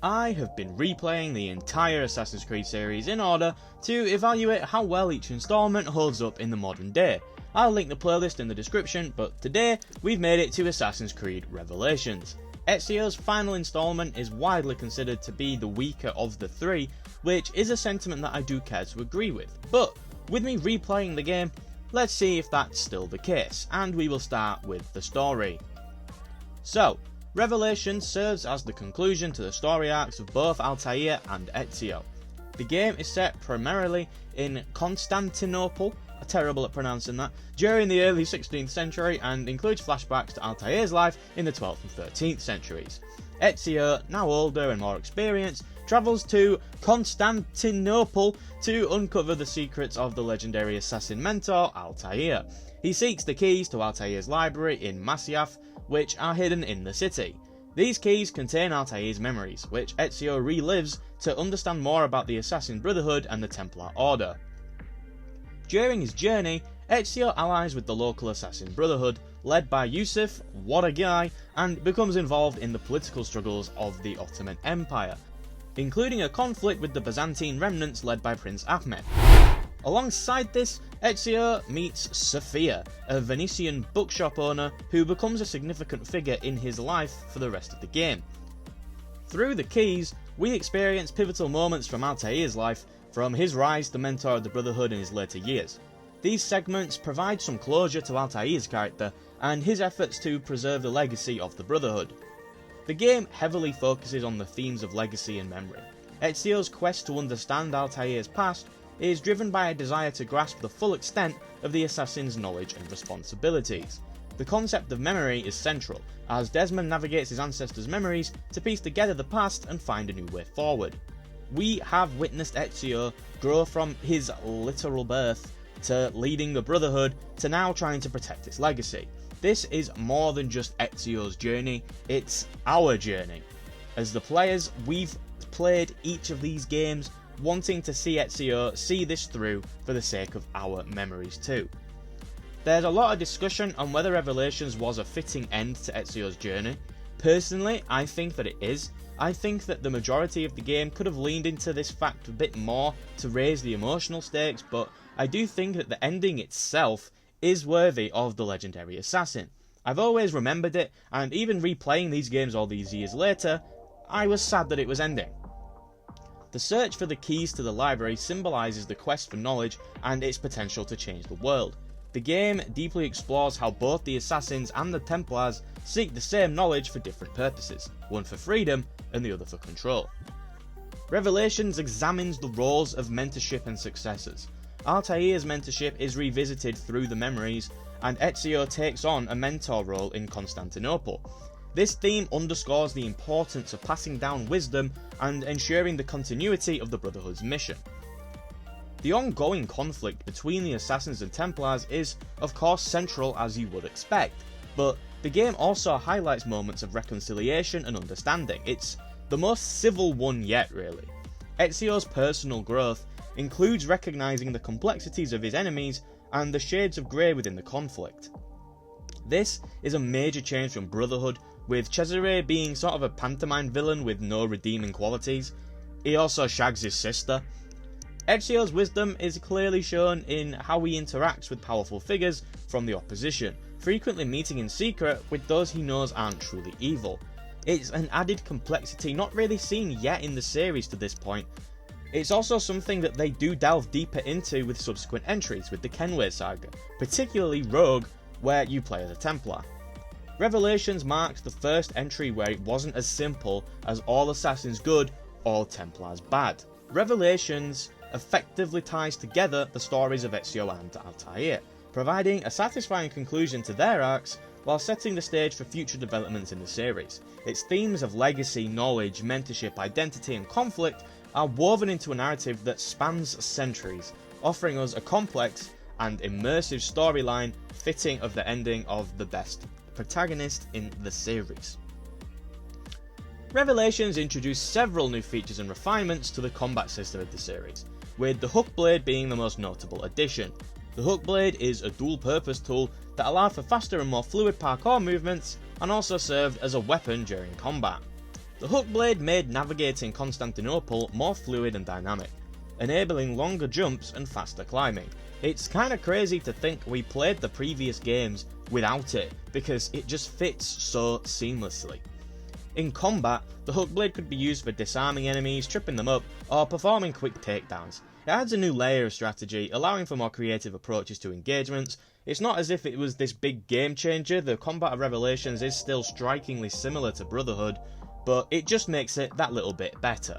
I have been replaying the entire Assassin's Creed series in order to evaluate how well each installment holds up in the modern day. I'll link the playlist in the description, but today we've made it to Assassin's Creed Revelations. Ezio's final installment is widely considered to be the weaker of the three, which is a sentiment that I do care to agree with. But with me replaying the game, let's see if that's still the case, and we will start with the story. So, Revelations serves as the conclusion to the story arcs of both Altair and Ezio. The game is set primarily in Constantinople, terrible at pronouncing that, during the early 16th century and includes flashbacks to Altair's life in the 12th and 13th centuries. Ezio, now older and more experienced, travels to Constantinople to uncover the secrets of the legendary assassin mentor Altair. He seeks the keys to Altair's library in Masyaf, which are hidden in the city. These keys contain Altair's memories, which Ezio relives to understand more about the Assassin Brotherhood and the Templar Order. During his journey, Ezio allies with the local Assassin Brotherhood, led by Yusuf, what a guy, and becomes involved in the political struggles of the Ottoman Empire, including a conflict with the Byzantine remnants led by Prince Ahmed. Alongside this, Ezio meets Sophia, a Venetian bookshop owner who becomes a significant figure in his life for the rest of the game. Through the keys, we experience pivotal moments from Altair's life, from his rise to mentor of the Brotherhood in his later years. These segments provide some closure to Altair's character and his efforts to preserve the legacy of the Brotherhood. The game heavily focuses on the themes of legacy and memory. Ezio's quest to understand Altair's past is driven by a desire to grasp the full extent of the assassin's knowledge and responsibilities. The concept of memory is central, as Desmond navigates his ancestors' memories to piece together the past and find a new way forward. We have witnessed Ezio grow from his literal birth to leading the Brotherhood to now trying to protect its legacy. This is more than just Ezio's journey, it's our journey. As the players, we've played each of these games wanting to see Ezio see this through for the sake of our memories too. There's a lot of discussion on whether Revelations was a fitting end to Ezio's journey. Personally, I think that it is. I think that the majority of the game could have leaned into this fact a bit more to raise the emotional stakes, but I do think that the ending itself is worthy of the legendary assassin. I've always remembered it, and even replaying these games all these years later, I was sad that it was ending. The search for the keys to the library symbolises the quest for knowledge and its potential to change the world. The game deeply explores how both the Assassins and the Templars seek the same knowledge for different purposes, one for freedom and the other for control. Revelations examines the roles of mentorship and successors. Altair's mentorship is revisited through the memories, and Ezio takes on a mentor role in Constantinople. This theme underscores the importance of passing down wisdom and ensuring the continuity of the Brotherhood's mission. The ongoing conflict between the Assassins and Templars is, of course, central as you would expect, but the game also highlights moments of reconciliation and understanding. It's the most civil one yet, really. Ezio's personal growth includes recognising the complexities of his enemies and the shades of grey within the conflict. This is a major change from Brotherhood, with Cesare being sort of a pantomime villain with no redeeming qualities. He also shags his sister. Ezio's wisdom is clearly shown in how he interacts with powerful figures from the opposition, frequently meeting in secret with those he knows aren't truly evil. It's an added complexity not really seen yet in the series to this point. It's also something that they do delve deeper into with subsequent entries with the Kenway saga, particularly Rogue, where you play as a Templar. Revelations marks the first entry where it wasn't as simple as all assassins good, all Templars bad. Revelations effectively ties together the stories of Ezio and Altair, providing a satisfying conclusion to their arcs while setting the stage for future developments in the series. Its themes of legacy, knowledge, mentorship, identity and conflict are woven into a narrative that spans centuries, offering us a complex and immersive storyline fitting of the ending of the best protagonist in the series. Revelations introduced several new features and refinements to the combat system of the series, with the hook blade being the most notable addition. The hook blade is a dual-purpose tool that allowed for faster and more fluid parkour movements and also served as a weapon during combat. The hook blade made navigating Constantinople more fluid and dynamic, enabling longer jumps and faster climbing. It's kinda crazy to think we played the previous games without it, because it just fits so seamlessly. In combat, the hook blade could be used for disarming enemies, tripping them up, or performing quick takedowns. It adds a new layer of strategy, allowing for more creative approaches to engagements. It's not as if it was this big game changer. The combat of Revelations is still strikingly similar to Brotherhood, but it just makes it that little bit better.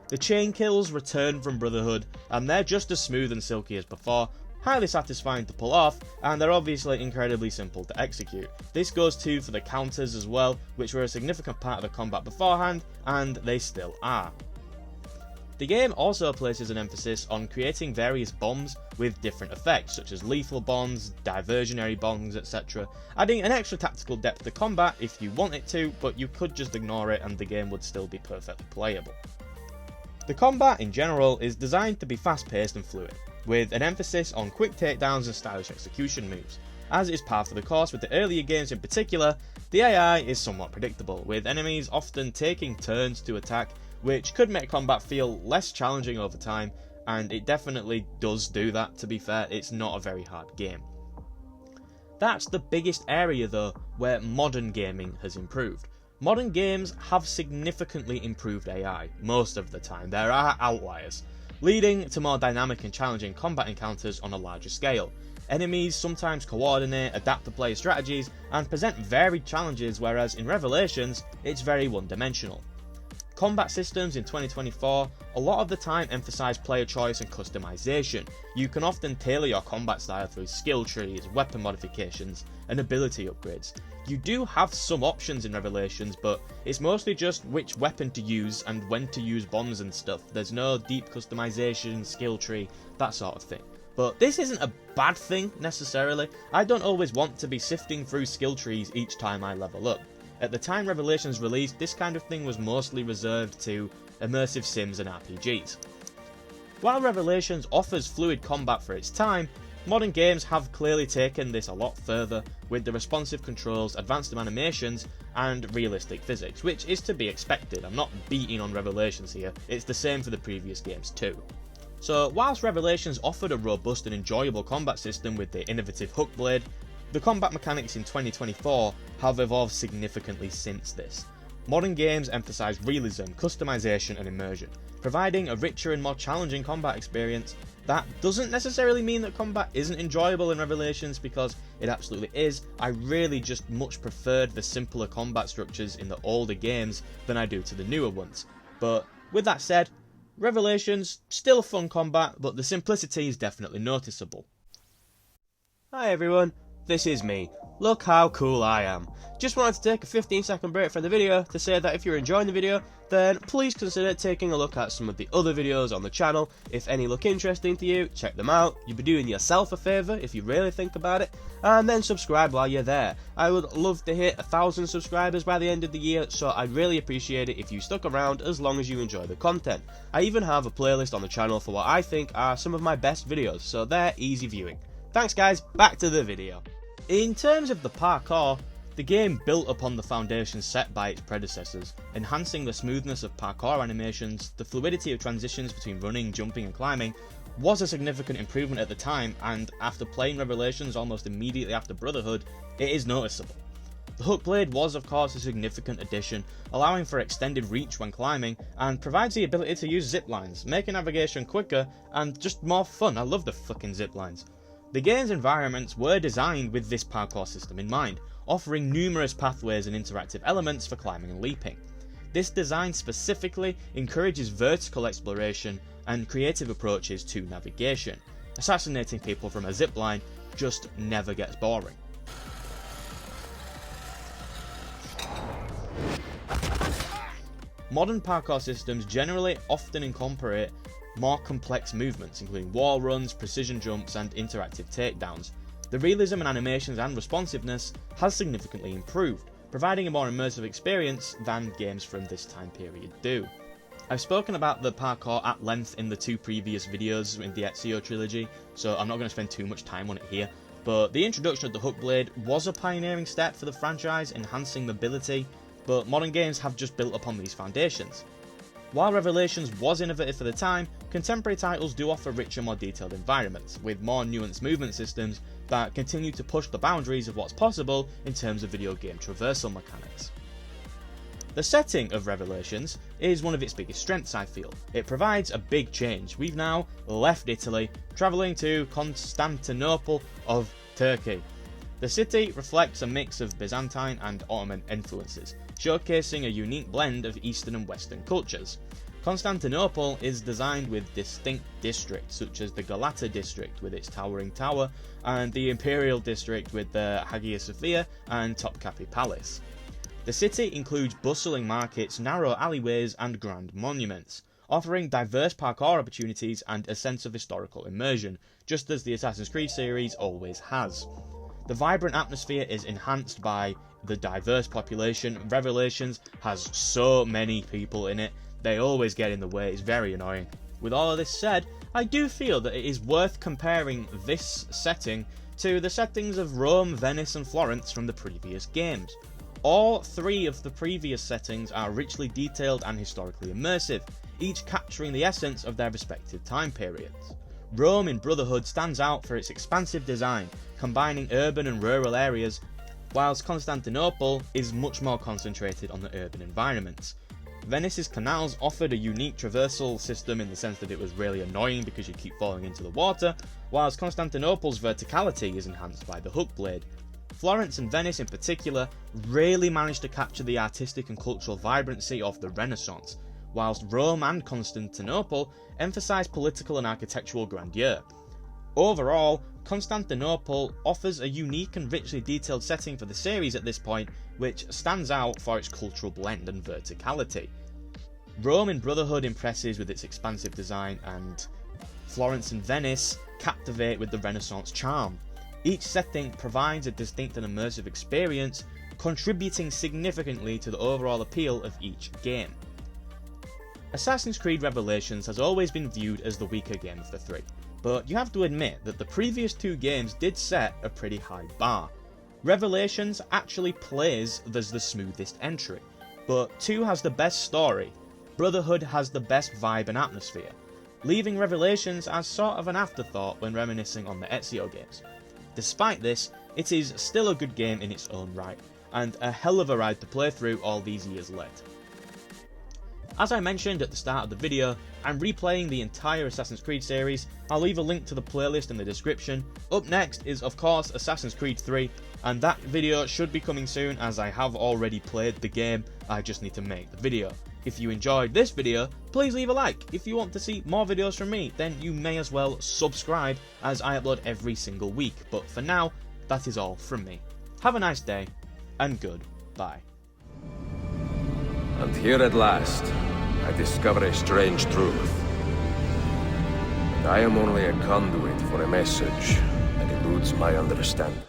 The chain kills return from Brotherhood, and they're just as smooth and silky as before, highly satisfying to pull off, and they're obviously incredibly simple to execute. This goes too for the counters as well, which were a significant part of the combat beforehand, and they still are. The game also places an emphasis on creating various bombs with different effects, such as lethal bombs, diversionary bombs, etc., adding an extra tactical depth to combat if you want it to, but you could just ignore it and the game would still be perfectly playable. The combat in general is designed to be fast paced and fluid, with an emphasis on quick takedowns and stylish execution moves. As is par for the course with the earlier games in particular, the AI is somewhat predictable, with enemies often taking turns to attack, which could make combat feel less challenging over time, and it definitely does do that. To be fair, it's not a very hard game. That's the biggest area though where modern gaming has improved. Modern games have significantly improved AI, most of the time. There are outliers, leading to more dynamic and challenging combat encounters on a larger scale. Enemies sometimes coordinate, adapt to player strategies, and present varied challenges, whereas in Revelations, it's very one-dimensional. Combat systems in 2024 a lot of the time emphasise player choice and customization. You can often tailor your combat style through skill trees, weapon modifications, and ability upgrades. You do have some options in Revelations, but it's mostly just which weapon to use and when to use bombs and stuff. There's no deep customization, skill tree, that sort of thing. But this isn't a bad thing necessarily. I don't always want to be sifting through skill trees each time I level up. At the time Revelations released, this kind of thing was mostly reserved to immersive sims and RPGs. While Revelations offers fluid combat for its time, modern games have clearly taken this a lot further with the responsive controls, advanced animations, and realistic physics, which is to be expected. I'm not beating on Revelations here, it's the same for the previous games too. So whilst Revelations offered a robust and enjoyable combat system with the innovative hook blade, the combat mechanics in 2024 have evolved significantly since this. Modern games emphasise realism, customization and immersion, providing a richer and more challenging combat experience. That doesn't necessarily mean that combat isn't enjoyable in Revelations, because it absolutely is. I really just much preferred the simpler combat structures in the older games than I do to the newer ones. But with that said, Revelations, still fun combat, but the simplicity is definitely noticeable. Hi everyone. This is me. Look how cool I am. Just wanted to take a 15-second break from the video to say that if you're enjoying the video, then please consider taking a look at some of the other videos on the channel. If any look interesting to you, check them out. You'll be doing yourself a favour if you really think about it, and then subscribe while you're there. I would love to hit 1,000 subscribers by the end of the year, so I'd really appreciate it if you stuck around as long as you enjoy the content. I even have a playlist on the channel for what I think are some of my best videos, so they're easy viewing. Thanks guys, back to the video. In terms of the parkour, the game built upon the foundation set by its predecessors, enhancing the smoothness of parkour animations. The fluidity of transitions between running, jumping and climbing was a significant improvement at the time, and after playing Revelations almost immediately after Brotherhood, it is noticeable. The hook blade was of course a significant addition, allowing for extended reach when climbing, and provides the ability to use zip lines, making navigation quicker and just more fun. I love the fucking zip lines. The game's environments were designed with this parkour system in mind, offering numerous pathways and interactive elements for climbing and leaping. This design specifically encourages vertical exploration and creative approaches to navigation. Assassinating people from a zipline just never gets boring. Modern parkour systems generally often incorporate more complex movements, including wall runs, precision jumps and interactive takedowns. The realism and animations and responsiveness has significantly improved, providing a more immersive experience than games from this time period do. I've spoken about the parkour at length in the 2 previous videos in the Ezio trilogy, so I'm not going to spend too much time on it here, but the introduction of the hook blade was a pioneering step for the franchise, enhancing mobility, but modern games have just built upon these foundations. While Revelations was innovative for the time, contemporary titles do offer richer, more detailed environments, with more nuanced movement systems that continue to push the boundaries of what's possible in terms of video game traversal mechanics. The setting of Revelations is one of its biggest strengths, I feel. It provides a big change. We've now left Italy, travelling to Constantinople of Turkey. The city reflects a mix of Byzantine and Ottoman influences, showcasing a unique blend of Eastern and Western cultures. Constantinople is designed with distinct districts, such as the Galata district with its towering tower, and the Imperial district with the Hagia Sophia and Topkapi Palace. The city includes bustling markets, narrow alleyways, and grand monuments, offering diverse parkour opportunities and a sense of historical immersion, just as the Assassin's Creed series always has. The vibrant atmosphere is enhanced by the diverse population. Revelations has so many people in it, they always get in the way, it's very annoying. With all of this said, I do feel that it is worth comparing this setting to the settings of Rome, Venice and Florence from the previous games. All three of the previous settings are richly detailed and historically immersive, each capturing the essence of their respective time periods. Rome in Brotherhood stands out for its expansive design, combining urban and rural areas, whilst Constantinople is much more concentrated on the urban environments. Venice's canals offered a unique traversal system in the sense that it was really annoying because you keep falling into the water, whilst Constantinople's verticality is enhanced by the hook blade. Florence and Venice in particular really managed to capture the artistic and cultural vibrancy of the Renaissance, whilst Rome and Constantinople emphasise political and architectural grandeur. Overall, Constantinople offers a unique and richly detailed setting for the series at this point, which stands out for its cultural blend and verticality. Rome in Brotherhood impresses with its expansive design, and Florence and Venice captivate with the Renaissance charm. Each setting provides a distinct and immersive experience, contributing significantly to the overall appeal of each game. Assassin's Creed Revelations has always been viewed as the weaker game of the three, but you have to admit that the previous two games did set a pretty high bar. Revelations actually plays as the smoothest entry, but 2 has the best story. Brotherhood has the best vibe and atmosphere, leaving Revelations as sort of an afterthought when reminiscing on the Ezio games. Despite this, it is still a good game in its own right, and a hell of a ride to play through all these years later. As I mentioned at the start of the video, I'm replaying the entire Assassin's Creed series. I'll leave a link to the playlist in the description. Up next is of course Assassin's Creed 3, and that video should be coming soon as I have already played the game, I just need to make the video. If you enjoyed this video, please leave a like. If you want to see more videos from me, then you may as well subscribe as I upload every single week. But for now, that is all from me. Have a nice day, and goodbye. And here at last, I discover a strange truth. I am only a conduit for a message that eludes my understanding.